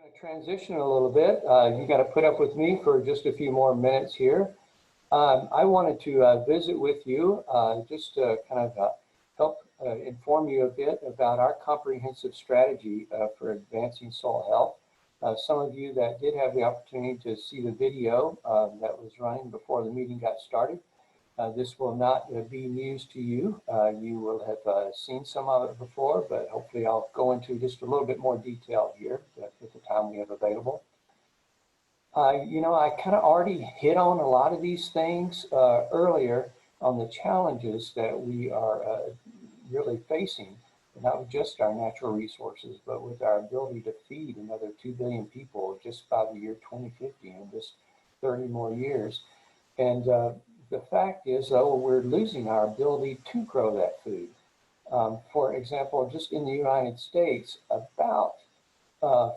going to transition a little bit. You got to put up with me for just a few more minutes here. I wanted to visit with you just to kind of help inform you a bit about our comprehensive strategy for advancing soil health. Some of you that did have the opportunity to see the video that was running before the meeting got started, this will not be news to you. You will have seen some of it before, but hopefully I'll go into just a little bit more detail here with the time we have available. You know, I kind of already hit on a lot of these things earlier on the challenges that we are really facing, not with just our natural resources, but with our ability to feed another 2 billion people just by the year 2050 in just 30 more years. And the fact is, though, we're losing our ability to grow that food. For example, just in the United States, about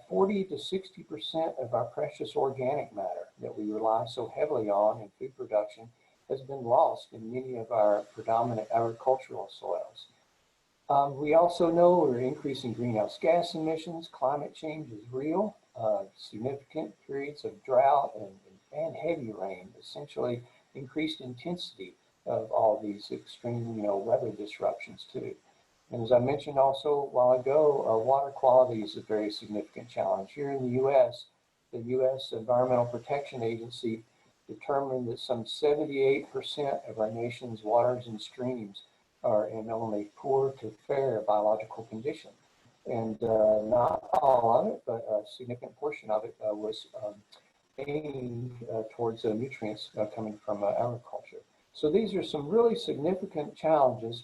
40 to 60% of our precious organic matter that we rely so heavily on in food production has been lost in many of our predominant agricultural soils. We also know we're increasing greenhouse gas emissions. Climate change is real. Significant periods of drought and heavy rain, essentially increased intensity of all these extreme, weather disruptions too. And as I mentioned also a while ago, water quality is a very significant challenge. Here in the U.S., the U.S. Environmental Protection Agency determined that some 78% of our nation's waters and streams are in only poor to fair biological condition. And not all of it, but a significant portion of it was aimed towards nutrients coming from agriculture. So these are some really significant challenges,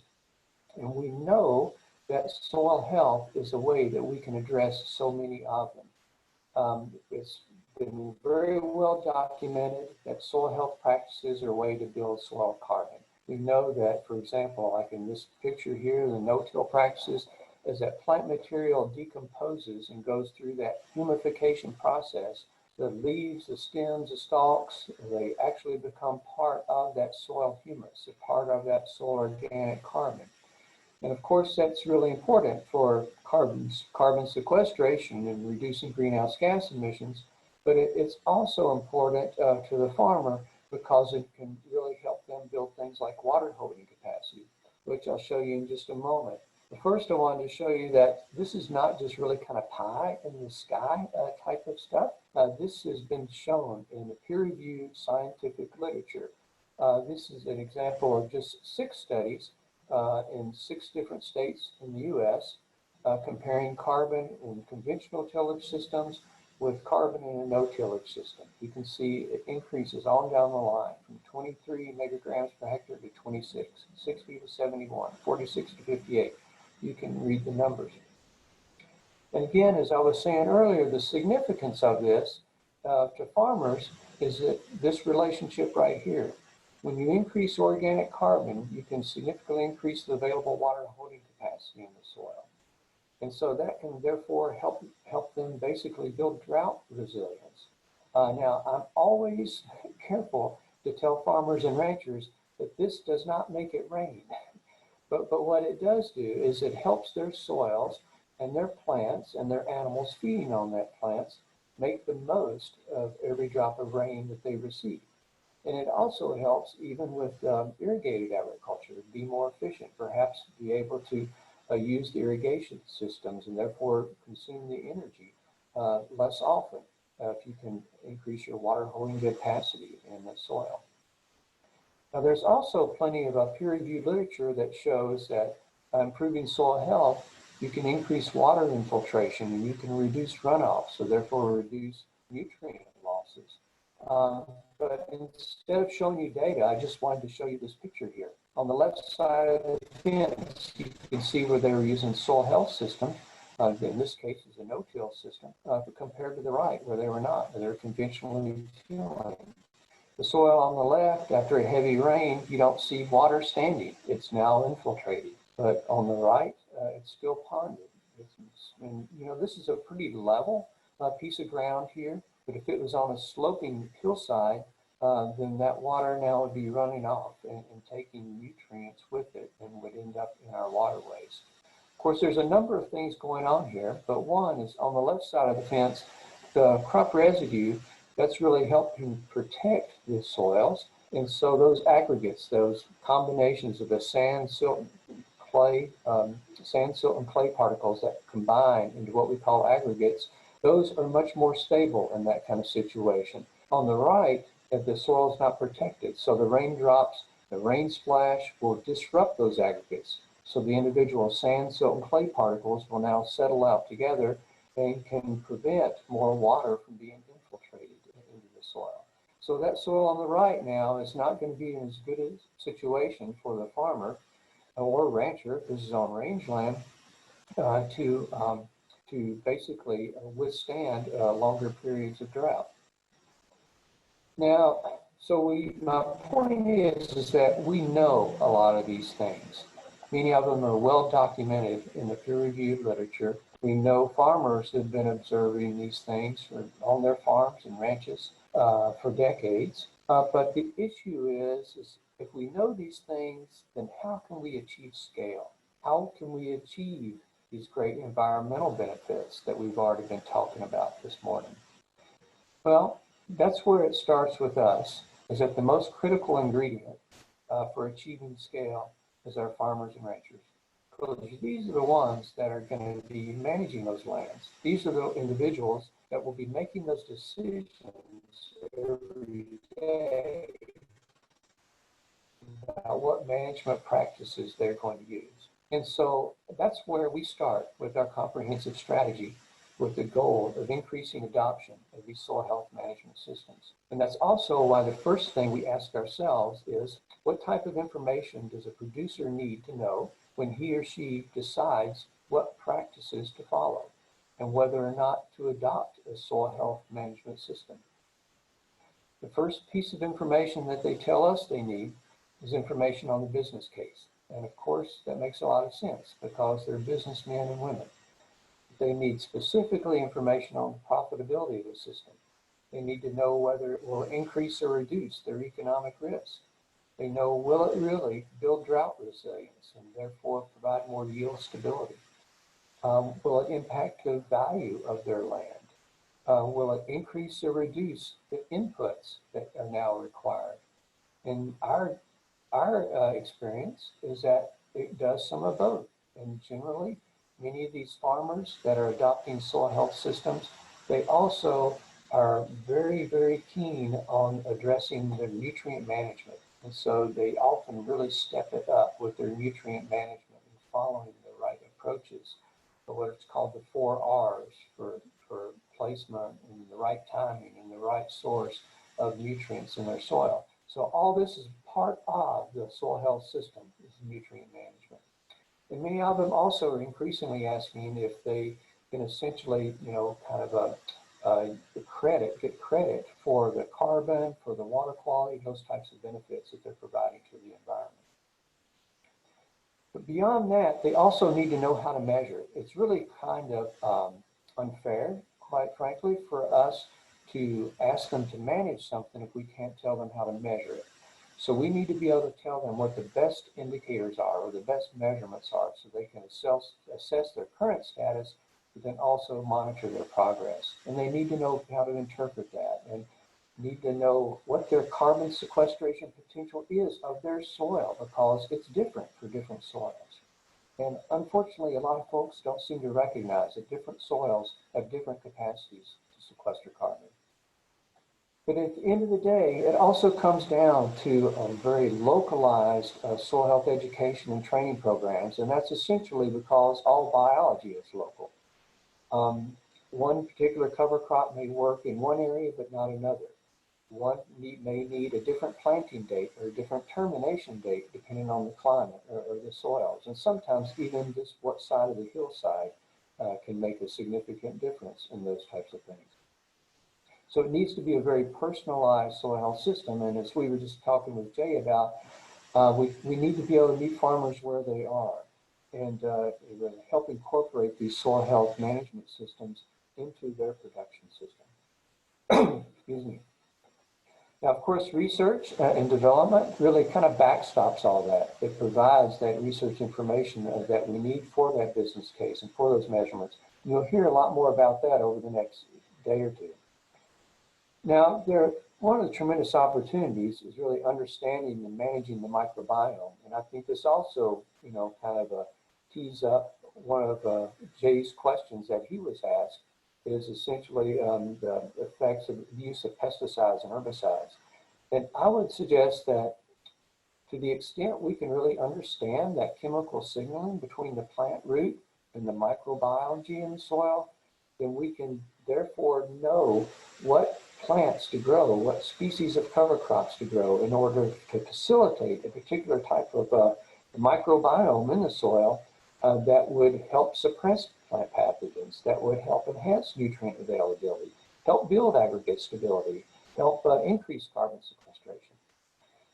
and we know that soil health is a way that we can address so many of them. It's been very well documented that soil health practices are a way to build soil carbon. We know that, for example, like in this picture here, the no-till practices, as that plant material decomposes and goes through that humification process, the leaves, the stems, the stalks, they actually become part of that soil humus, a part of that soil organic carbon. And of course, that's really important for carbon sequestration and reducing greenhouse gas emissions, but it's also important to the farmer because it can really help them build things like water holding capacity, which I'll show you in just a moment. But first, I wanted to show you that this is not just really kind of pie in the sky type of stuff. This has been shown in the peer-reviewed scientific literature. This is an example of just 6 studies in 6 different states in the U.S. Comparing carbon in conventional tillage systems with carbon in a no-tillage system. You can see it increases on down the line from 23 megagrams per hectare to 26, 60 to 71, 46 to 58. You can read the numbers. And again, as I was saying earlier, the significance of this to farmers is that this relationship right here. When you increase organic carbon, you can significantly increase the available water holding capacity in the soil. And so that can therefore help them basically build drought resilience. Now, I'm always careful to tell farmers and ranchers that this does not make it rain. But what it does do is it helps their soils and their plants and their animals feeding on that plants make the most of every drop of rain that they receive. And it also helps even with irrigated agriculture, be more efficient, perhaps be able to use the irrigation systems and therefore consume the energy less often if you can increase your water holding capacity in the soil. Now, there's also plenty of peer-reviewed literature that shows that improving soil health, you can increase water infiltration and you can reduce runoff, so therefore reduce nutrient losses. But instead of showing you data, I just wanted to show you this picture here. On the left side of the fence, you can see where they were using soil health system. In this case, it's a no-till system, compared to the right, where they were not. They're conventionally tilling. The soil on the left, after a heavy rain, you don't see water standing. It's now infiltrated. But on the right, it's still ponded. And, this is a pretty level piece of ground here. But if it was on a sloping hillside, then that water now would be running off and taking nutrients with it and would end up in our waterways. course, there's a number of things going on here, but one is on the left side of the fence, the crop residue, that's really helping protect the soils. And so those aggregates, those combinations of the sand, silt, clay, sand, silt, and clay particles that combine into what we call aggregates, those are much more stable in that kind of situation. On the right, if the soil is not protected, so the raindrops, the rain splash will disrupt those aggregates. So the individual sand, silt, and clay particles will now settle out together and can prevent more water from being infiltrated into the soil. So that soil on the right now is not going to be in as good a situation for the farmer or rancher, if this is on rangeland, to basically withstand longer periods of drought. Now, my point is that we know a lot of these things. Many of them are well documented in the peer-reviewed literature. We know farmers have been observing these things on their farms and ranches for decades. But the issue is if we know these things, then how can we achieve scale? How can we achieve these great environmental benefits that we've already been talking about this morning? Well, that's where it starts with us, is that the most critical ingredient for achieving scale is our farmers and ranchers. Because these are the ones that are going to be managing those lands. These are the individuals that will be making those decisions every day about what management practices they're going to use. And so that's where we start with our comprehensive strategy, with the goal of increasing adoption of these soil health management systems. And that's also why the first thing we ask ourselves is, what type of information does a producer need to know when he or she decides what practices to follow and whether or not to adopt a soil health management system? The first piece of information that they tell us they need is information on the business case. And of course, that makes a lot of sense because they're businessmen and women. They need specifically information on the profitability of the system. They need to know whether it will increase or reduce their economic risk. They know, will it really build drought resilience and therefore provide more yield stability? Will it impact the value of their land? Will it increase or reduce the inputs that are now required? And our experience is that it does some of both. And generally, many of these farmers that are adopting soil health systems, they also are very, very keen on addressing their nutrient management. And so they often really step it up with their nutrient management and following the right approaches for what it's called the 4 R's for placement and the right timing and the right source of nutrients in their soil. So all this is part of the soil health system, is nutrient management. And many of them also are increasingly asking if they can essentially, kind of get credit for the carbon, for the water quality, those types of benefits that they're providing to the environment. But beyond that, they also need to know how to measure it. It's really kind of unfair, quite frankly, for us to ask them to manage something if we can't tell them how to measure it. So we need to be able to tell them what the best indicators are or the best measurements are so they can assess their current status, but then also monitor their progress. And they need to know how to interpret that and need to know what their carbon sequestration potential is of their soil, because it's different for different soils. And unfortunately, a lot of folks don't seem to recognize that different soils have different capacities to sequester carbon. But at the end of the day, it also comes down to very localized soil health education and training programs, and that's essentially because all biology is local. One particular cover crop may work in one area, but not another. One may need a different planting date or a different termination date, depending on the climate or the soils. And sometimes even just what side of the hillside can make a significant difference in those types of things. So it needs to be a very personalized soil health system. And as we were just talking with Jay about, we need to be able to meet farmers where they are and help incorporate these soil health management systems into their production system. Excuse me. Now, of course, research and development really kind of backstops all that. It provides that research information that we need for that business case and for those measurements. You'll hear a lot more about that over the next day or two. Now, one of the tremendous opportunities is really understanding and managing the microbiome. And I think this also, kind of tees up one of Jay's questions that he was asked, is essentially the effects of the use of pesticides and herbicides. And I would suggest that to the extent we can really understand that chemical signaling between the plant root and the microbiology in the soil, then we can therefore know what plants to grow, what species of cover crops to grow in order to facilitate a particular type of microbiome in the soil that would help suppress plant pathogens, that would help enhance nutrient availability, help build aggregate stability, help increase carbon sequestration.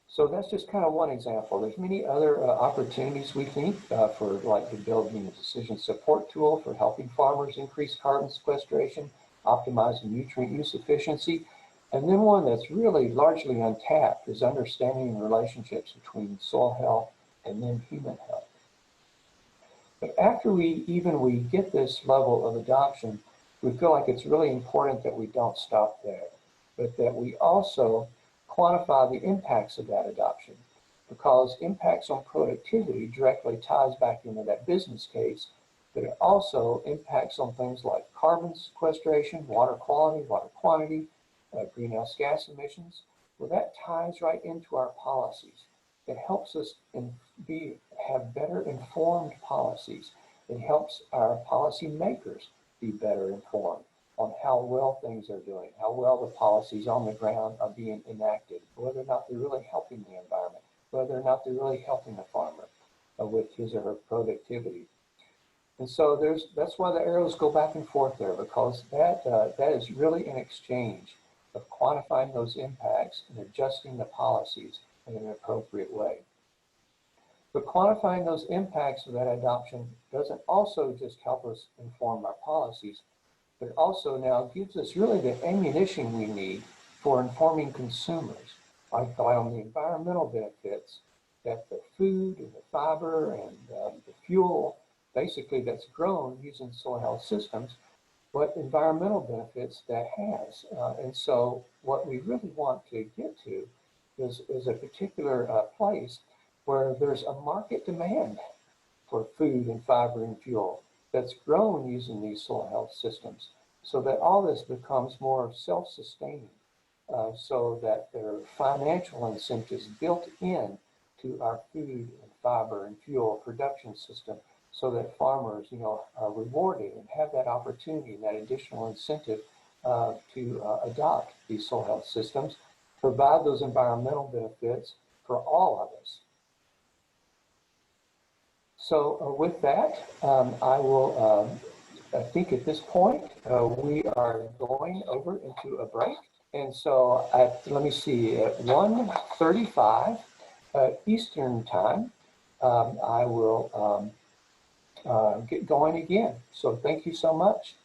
So that's just kind of one example. There's many other opportunities we think for like the building a decision support tool for helping farmers increase carbon sequestration, optimizing nutrient use efficiency. And then one that's really largely untapped is understanding the relationships between soil health and then human health. But after we get this level of adoption, we feel like it's really important that we don't stop there, but that we also quantify the impacts of that adoption, because impacts on productivity directly ties back into that business case, but it also impacts on things like carbon sequestration, water quality, water quantity, greenhouse gas emissions. Well, that ties right into our policies. It helps us have better informed policies. It helps our policymakers be better informed on how well things are doing, how well the policies on the ground are being enacted, whether or not they're really helping the environment, whether or not they're really helping the farmer with his or her productivity. And so that's why the arrows go back and forth there, because that is really an exchange of quantifying those impacts and adjusting the policies in an appropriate way. But quantifying those impacts of that adoption doesn't also just help us inform our policies, but it also now gives us really the ammunition we need for informing consumers, like on the environmental benefits, that the food and the fiber and the fuel, basically that's grown using soil health systems, what environmental benefits that has. And so what we really want to get to is a particular place where there's a market demand for food and fiber and fuel that's grown using these soil health systems, so that all this becomes more self-sustaining, so that there are financial incentives built in to our food and fiber and fuel production system, so that farmers, are rewarded and have that opportunity and that additional incentive to adopt these soil health systems, provide those environmental benefits for all of us. So with that, I think at this point, we are going over into a break. And so let me see, at 1:35 Eastern time, I will get going again. So thank you so much.